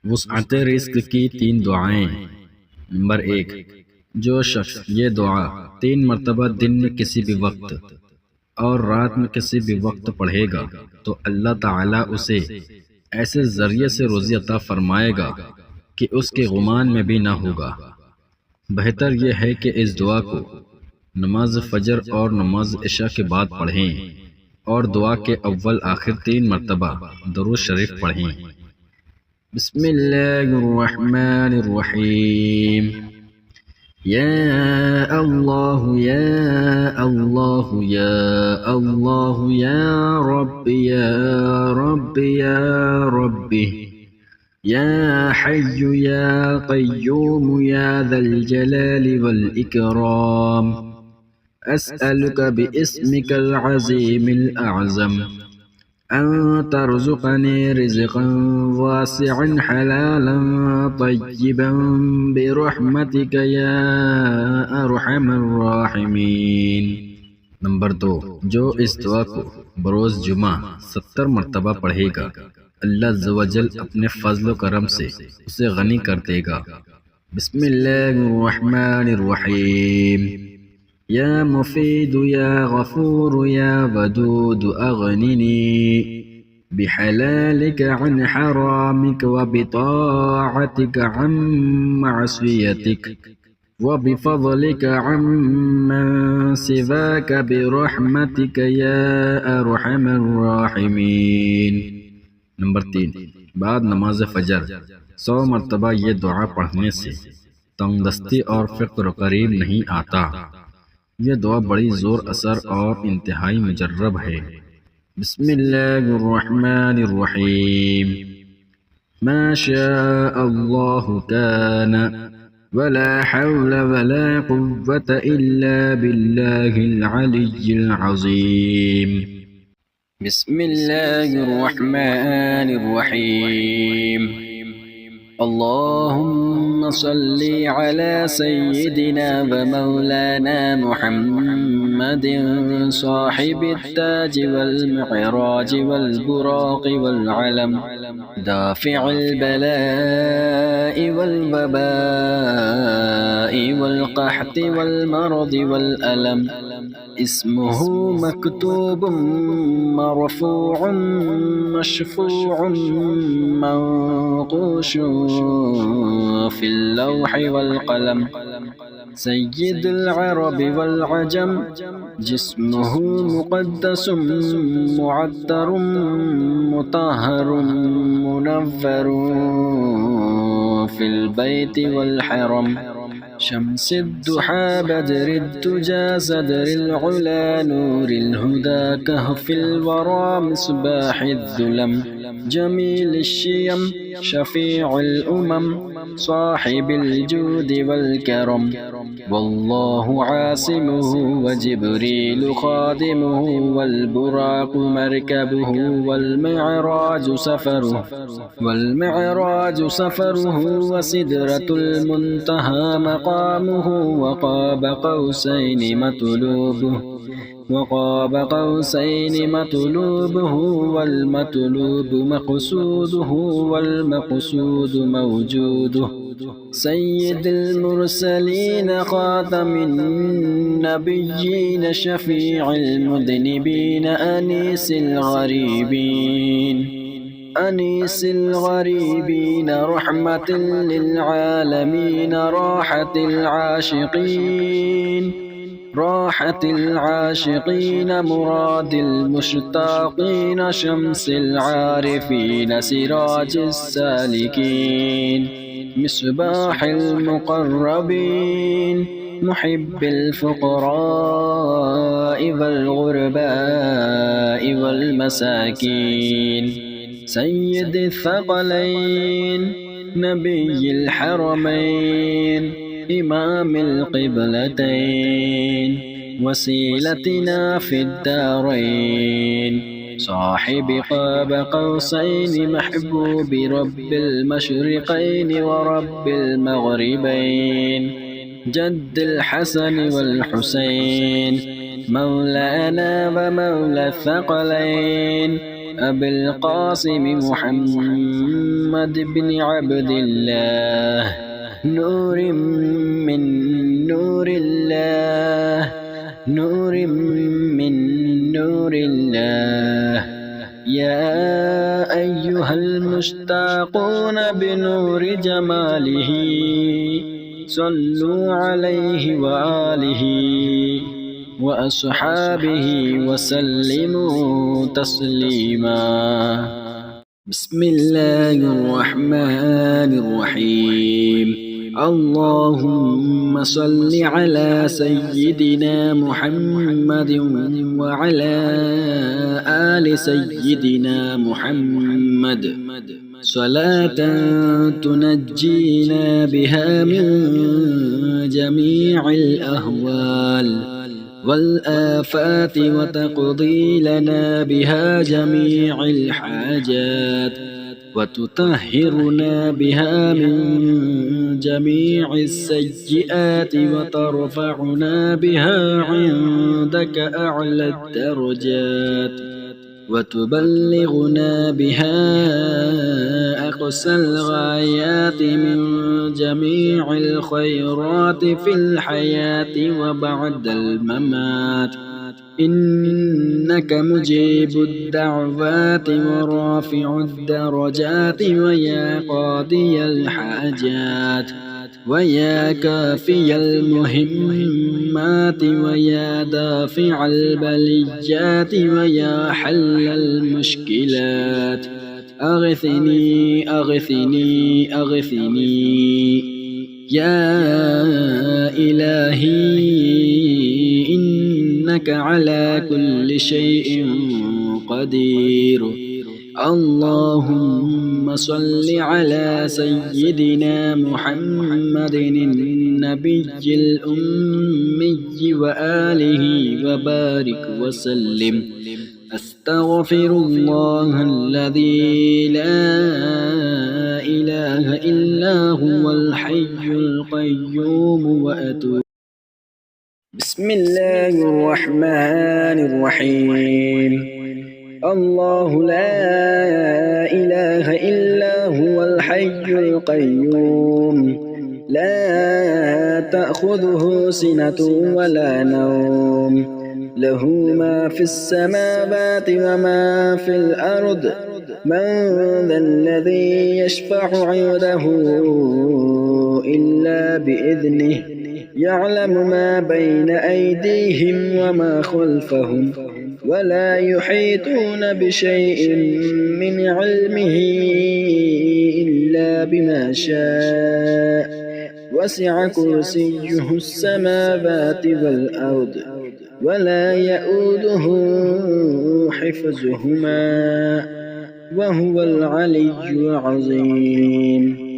وسعت رزق کی 3 دعائیں۔ نمبر 1، جو شخص یہ دعا 3 مرتبہ دن میں کسی بھی وقت اور رات میں کسی بھی وقت پڑھے گا تو اللہ تعالیٰ اسے ایسے ذریعے سے روزی عطا فرمائے گا کہ اس کے گمان میں بھی نہ ہوگا۔ بہتر یہ ہے کہ اس دعا کو نماز فجر اور نماز عشاء کے بعد پڑھیں اور دعا کے اول آخر 3 مرتبہ درود شریف پڑھیں۔ بسم اللہ الرحمن الرحیم۔ یا اللہ یا اللہ یا اللہ یا رب یا رب یا رب یا حی یا قیوم یا ذا الجلال والإکرام أسألك باسمك العظيم الأعظم أن ترزقني رزقا واسعا حلالا طيبا برحمتك يا أرحم الراحمين۔ نمبر 2، جو اس دعا کو بروز جمعہ 70 مرتبہ پڑھے گا اللہ عز و جل اپنے فضل و کرم سے اسے غنی کر دے گا۔ بسم اللہ الرحمن الرحیم۔ یا مفید یا غفور یا ودود اغننی بحلالک عن حرامک وبطاعتک عن معصیتک وبفضلک عمن سواک برحمتک یا ارحم الراحمین۔ نمبر 3، بعد نماز فجر 100 مرتبہ یہ دعا پڑھنے سے تنگ دستی اور فقر و قریب نہیں آتا۔ یہ دعا بڑی زور اثر اور انتہائی مجرب ہے۔ بسم اللہ الرحمن الرحیم۔ ما شاء اللہ کان ولا حول ولا قوة الا باللہ العلی العظیم۔ بسم اللہ الرحمن الرحیم۔ اللهم صل على سيدنا ومولانا محمد صاحب التاج والمعراج والبراق والعلم دافع البلاء والوباء والقحط والمرض والألم اسمه مكتوب مرفوع مشفوع منقوش في اللوح والقلم سيد العرب والعجم جسمه مقدس معطر مطهر منور في البيت والحرم شمس الضحى بدر الدجى صدر العلا نور الهدى كهف الورى مصباح الظلم جميل الشيم شفيع الأمم صاحب الجود والكرم والله عاصمه وجبريل خادمه والبراق مركبه والمعراج سفره وسدرة المنتهى مقامه وقاب قوسين مطلوبه والمطلوب مقصوده والمقصود موجوده سيد المرسلين خاتم النبيين شفيع المذنبين أنيس الغريبين رحمة للعالمين راحة العاشقين مراد المشتاقين شمس العارفين سراج السالكين مصباح المقربين محب الفقراء والغرباء والمساكين سيد الثقلين نبي الحرمين إمام القبلتين وسيلتنا في الدارين صاحب قاب قوسين محبوب رب المشرقين ورب المغربين جد الحسن والحسين مولانا ومولى الثقلين أبي القاسم محمد بن عبد الله، نور من نور الله، نور من نور الله. يا أيها المشتاقون بنور جماله، صلوا عليه وآله وأصحابه وسلموا تسليما. بسم الله الرحمن الرحيم. اللهم صل على سيدنا محمد وعلى آل سيدنا محمد صلاة تنجينا بها من جميع الأهوال والآفات وتقضي لنا بها جميع الحاجات وتطهرنا بها من جميع السيئات وترفعنا بها عندك أعلى الدرجات وتبلغنا بها أقصى الغايات من جميع الخيرات في الحياة وبعد الممات، إنك مجيب الدعوات ورافع الدرجات ويا قاضي الحاجات ويا كافي المهمات ويا دافع البليات ويا حل المشكلات. أغثني أغثني أغثني يا إلهي، إنك على كل شيء قدير. اللهم صل على سيدنا محمد النبي الأمي وآله وبارك وسلم. أستغفر الله الذي لا إله إلا هو الحي القيوم وأتوب. بسم الله الرحمن الرحيم. الله لا إله إلا هو الحي القيوم، لا تأخذه سنة ولا نوم، له ما في السماوات وما في الأرض. من ذا الذي يشفع عنده إلا بإذنه، يعلم ما بين أيديهم وما خلفهم، ولا يحيطون بشيء من علمه إلا بما شاء. وسع كرسيه السماوات والأرض ولا يئوده حفظهما وهو العلي العظيم.